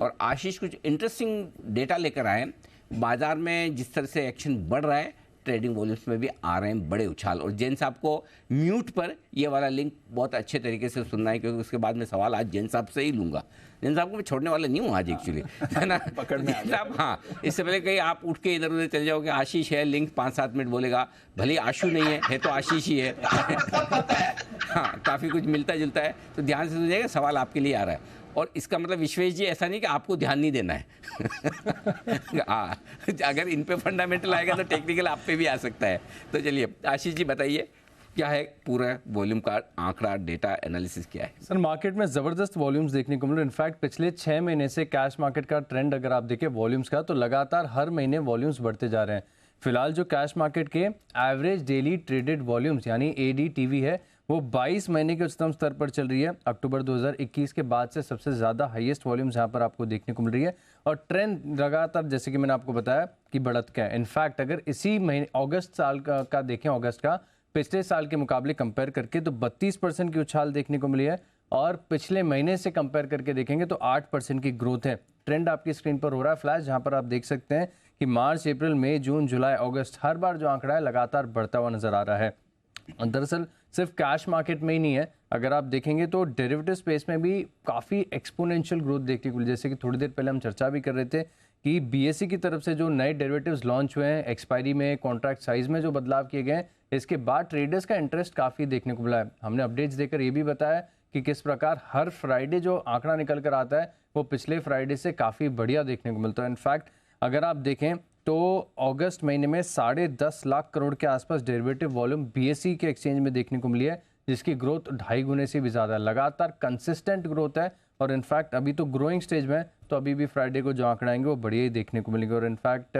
और आशीष कुछ interesting data लेकर आए हैं। बाजार में जिस तरह से एक्शन बढ़ रहा है, ट्रेडिंग वॉल्यूम्स में भी आ रहे हैं बड़े उछाल। और जैन साहब को म्यूट पर ये वाला लिंक बहुत अच्छे तरीके से सुनना है, क्योंकि उसके बाद मैं सवाल आज जैन साहब से ही लूँगा। जैन साहब को मैं छोड़ने वाला नहीं हूँ आज एक्चुअली, है ना। पकड़ने साहब, हाँ, इससे पहले कहीं आप उठ के इधर उधर चले जाओगे, आशीष है, लिंक 5-7 मिनट बोलेगा, भले आशु नहीं है तो आशीष ही है। हाँ, काफ़ी कुछ मिलता जुलता है, तो ध्यान से सुनिएगा, सवाल आपके लिए आ रहा है। और इसका मतलब विश्वेश जी ऐसा नहीं कि आपको ध्यान नहीं देना है। हाँ, अगर इन पे फंडामेंटल आएगा तो टेक्निकल आप पे भी आ सकता है। तो चलिए आशीष जी बताइए, क्या है पूरा वॉल्यूम का आंकड़ा, डेटा एनालिसिस क्या है? सर, मार्केट में ज़बरदस्त वॉल्यूम्स देखने को मिल रहे हैं। इनफैक्ट पिछले 6 महीने से कैश मार्केट का ट्रेंड अगर आप देखें वॉल्यूम्स का, तो लगातार हर महीने वॉल्यूम्स बढ़ते जा रहे हैं। फिलहाल जो कैश मार्केट के एवरेज डेली ट्रेडेड वॉल्यूम्स यानी ADTV है, वो 22 महीने के उच्चतम स्तर पर चल रही है। अक्टूबर 2021 के बाद से सबसे ज़्यादा हाईएस्ट वॉल्यूम्स यहाँ पर आपको देखने को मिल रही है। और ट्रेंड लगातार, जैसे कि मैंने आपको बताया, कि बढ़त का है। इनफैक्ट अगर इसी महीने अगस्त साल का देखें, अगस्त का पिछले साल के मुकाबले कंपेयर करके तो 32% की उछाल देखने को मिली है। और पिछले महीने से कंपेयर करके देखेंगे तो 8% की ग्रोथ है। ट्रेंड आपकी स्क्रीन पर हो रहा है फ्लैश, जहाँ पर आप देख सकते हैं कि मार्च, अप्रैल, मई, जून, जुलाई, अगस्त हर बार जो आंकड़ा है लगातार बढ़ता हुआ नजर आ रहा है। दरअसल सिर्फ कैश मार्केट में ही नहीं है, अगर आप देखेंगे तो डेरिवेटिव स्पेस में भी काफ़ी एक्सपोनेंशियल ग्रोथ देखने को मिली। जैसे कि थोड़ी देर पहले हम चर्चा भी कर रहे थे कि BSE की तरफ से जो नए डेरिवेटिव्स लॉन्च हुए हैं, एक्सपायरी में, कॉन्ट्रैक्ट साइज में जो बदलाव किए गए हैं, इसके बाद ट्रेडर्स का इंटरेस्ट काफ़ी देखने को मिला है। हमने अपडेट्स देकर ये भी बताया कि किस प्रकार हर फ्राइडे जो आंकड़ा निकल कर आता है वो पिछले फ्राइडे से काफ़ी बढ़िया देखने को मिलता है। इनफैक्ट अगर आप देखें तो अगस्त महीने में 10.5 लाख करोड़ के आसपास डेरिवेटिव वॉल्यूम BSE के एक्सचेंज में देखने को मिली है, जिसकी ग्रोथ 2.5 गुने से भी ज़्यादा है। लगातार कंसिस्टेंट ग्रोथ है और इनफैक्ट अभी तो ग्रोइंग स्टेज में है, तो अभी भी फ्राइडे को जो आंकड़े आएंगे वो बढ़िया ही देखने को मिलेंगे। और इनफैक्ट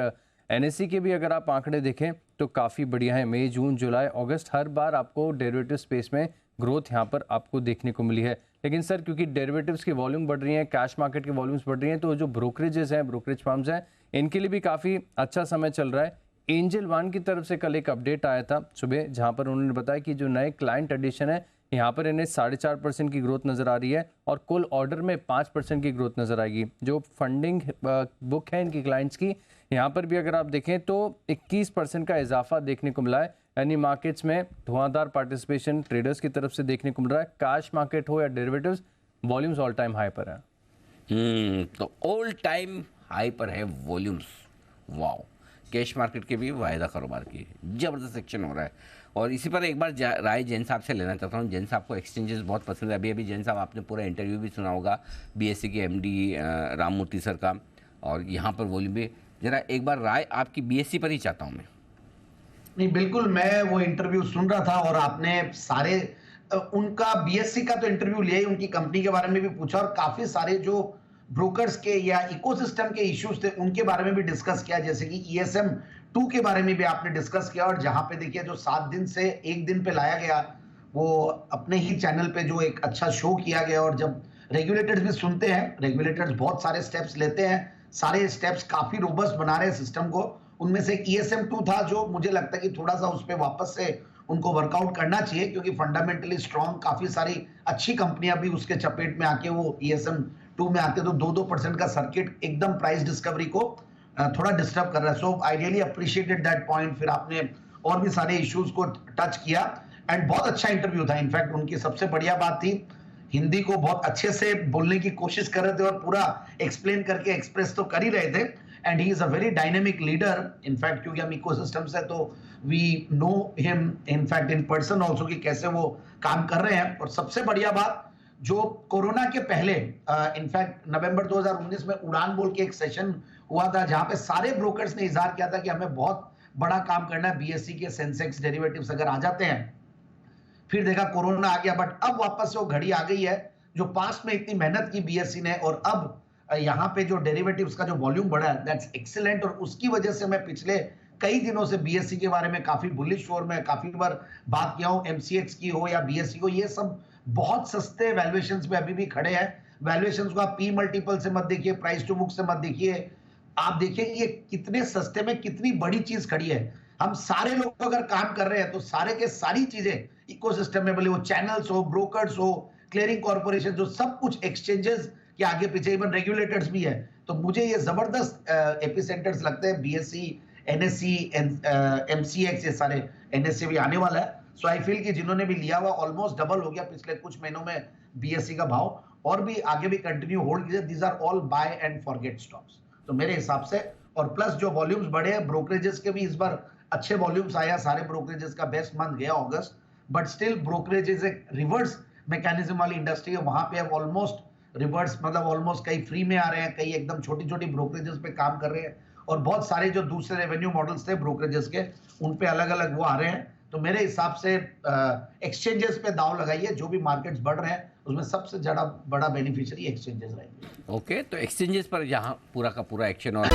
NSE के भी अगर आप आंकड़े देखें तो काफ़ी बढ़िया है। मई, जून, जुलाई, अगस्त हर बार आपको डेरिवेटिव स्पेस में ग्रोथ यहाँ पर आपको देखने को मिली है। लेकिन सर, क्योंकि डेरिवेटिव्स की वॉल्यूम बढ़ रही है, कैश मार्केट की वॉल्यूम्स बढ़ रही हैं, तो जो ब्रोकरेजेस हैं, ब्रोकरेज फर्म्स हैं, इनके लिए भी काफ़ी अच्छा समय चल रहा है। एंजल वन की तरफ से कल एक अपडेट आया था सुबह, जहाँ पर उन्होंने बताया कि जो नए क्लाइंट एडिशन है, यहाँ पर इन्हें 4.5% की ग्रोथ नज़र आ रही है और कुल ऑर्डर में 5% की ग्रोथ नज़र आएगी। जो फंडिंग बुक है इनकी क्लाइंट्स की, यहाँ पर भी अगर आप देखें तो 21% का इजाफा देखने को मिला है। यानी मार्केट्स में धुआंधार पार्टिसिपेशन ट्रेडर्स की तरफ से देखने को मिल रहा है। कैश मार्केट हो या derivatives, volumes all time high पर है। तो ऑल टाइम हाई पर है वॉल्यूम्स। वाओ, कैश मार्केट के भी वायदा कारोबार की ज़बरदस्त एक्शन हो रहा है। और इसी पर एक बार राय जैन साहब से लेना चाहता हूँ। जैन साहब को एक्सचेंजेस बहुत पसंद है। अभी जैन साहब, आपने पूरा इंटरव्यू भी सुना होगा BSE के MD राममूर्ति सर का, और यहाँ पर वॉल्यूम भी। जरा एक बार राय आपकी BSE पर ही चाहता हूँ मैं। नहीं, बिल्कुल, मैं वो इंटरव्यू सुन रहा था और आपने सारे उनका BSE का तो इंटरव्यू लिया ही, उनकी कंपनी के बारे में भी पूछा और काफी सारे जो ब्रोकर्स के या इकोसिस्टम के इश्यूज थे उनके बारे में भी डिस्कस किया, जैसे कि ESM 2 के बारे में भी आपने डिस्कस किया। और जहां पे देखिए जो 7 दिन से 1 दिन पे लाया गया, वो अपने ही चैनल पे जो एक अच्छा शो किया गया। और जब रेगुलेटर्स भी सुनते हैं, रेगुलेटर्स बहुत सारे स्टेप्स लेते हैं, सारे स्टेप्स काफी रोबस्ट बना रहे हैं सिस्टम को। उनमें से ESM 2 था जो मुझे लगता है कि थोड़ा सा उस पर वापस से उनको वर्कआउट करना चाहिए, क्योंकि फंडामेंटली स्ट्रॉन्ग काफी सारी अच्छी कंपनियां भी उसके चपेट में आके वो ESM 2 में आते, तो 2% का सर्किट एकदम प्राइस डिस्कवरी को थोड़ा डिस्टर्ब कर रहा है। So I really appreciated that point. फिर आपने और भी सारे इश्यूज को टच किया एंड बहुत अच्छा इंटरव्यू था। इनफैक्ट उनकी सबसे बढ़िया बात थी, हिंदी को बहुत अच्छे से बोलने की कोशिश कर रहे थे और पूरा एक्सप्लेन करके एक्सप्रेस तो कर ही रहे थे। And he is a very dynamic leader. In fact क्योंकि हम इकोसिस्टम से, तो we know him in fact in person also, कि कैसे वो काम कर रहे हैं। और सबसे बढ़िया बात, जो कोरोना के पहले इनफैक्ट नवंबर 2019 में उड़ान बोल के एक सेशन हुआ था, जहां पे सारे ब्रोकर्स ने इजहार किया था कि हमें बहुत बड़ा काम करना है, BSE के सेंसेक्स डेरिवेटिव्स अगर आ जाते हैं। फिर देखा कोरोना आ गया, बट अब वापस से वो घड़ी आ गई है जो पास्ट में इतनी मेहनत की BSE ने, और अब यहाँ पे जो डेरिवेटिव्स का जो वॉल्यूम बढ़ा है, दैट्स एक्सीलेंट। और उसकी वजह से मैं पिछले कई दिनों से BSE के बारे में काफी बुलिश और मैं काफी बार बात किया हूँ, MCX की हो या BSE को, ये सब बहुत सस्ते वैल्यूएशंस पे अभी भी खड़े हैं। वैल्यूएशंस को आप P मल्टीपल से मत देखिए, प्राइस टू बुक से मत देखिए, आप देखिए ये कितने सस्ते में कितनी बड़ी चीज खड़ी है। हम सारे लोग अगर काम कर रहे हैं तो सारे के सारी चीजें इकोसिस्टम में, भले वो चैनल्स हो, ब्रोकर्स हो, क्लियरिंग कॉर्पोरेशन, जो सब कुछ एक्सचेंजेस कि आगे पीछे इवन रेगुलेटर्स भी है। तो मुझे ये जबरदस्त एपिसेंटर्स लगते हैं, बीएसई, एनएसई, एमसीएक्स, ये सारे, एनएससी भी आने वाला है। सो आई फील कि जिन्होंने भी लिया हुआ ऑलमोस्ट डबल हो गया पिछले कुछ महीनों में बीएसई का भाव, और भी आगे भी कंटिन्यू होल्ड कीजिए। These are all buy and forget stocks तो मेरे हिसाब से। और प्लस जो वॉल्यूम्स बढ़े हैं ब्रोकरेजेस के भी, इस बार अच्छे वॉल्यूम्स आया, सारे ब्रोकरेजेस का बेस्ट मंथ गया अगस्त, बट स्टिल ब्रोकरेजेस एक रिवर्स मैकेनिज्म वाली इंडस्ट्री है, वहां पे अब ऑलमोस्ट रिवर्स, मतलब ऑलमोस्ट कई फ्री में आ रहे हैं, कई एकदम छोटी छोटी ब्रोकरेजेस पे काम कर रहे हैं, और बहुत सारे जो दूसरे रेवेन्यू मॉडल्स थे ब्रोकरेजेस के, उन पे अलग अलग वो आ रहे हैं। तो मेरे हिसाब से एक्सचेंजेस पे दाव लगाइए, जो भी मार्केट्स बढ़ रहे हैं उसमें सबसे ज्यादा बड़ा बेनिफिशियरी एक्सचेंजेस रहेंगे। ओके, तो एक्सचेंजेस पर यहाँ पूरा का पूरा एक्शन और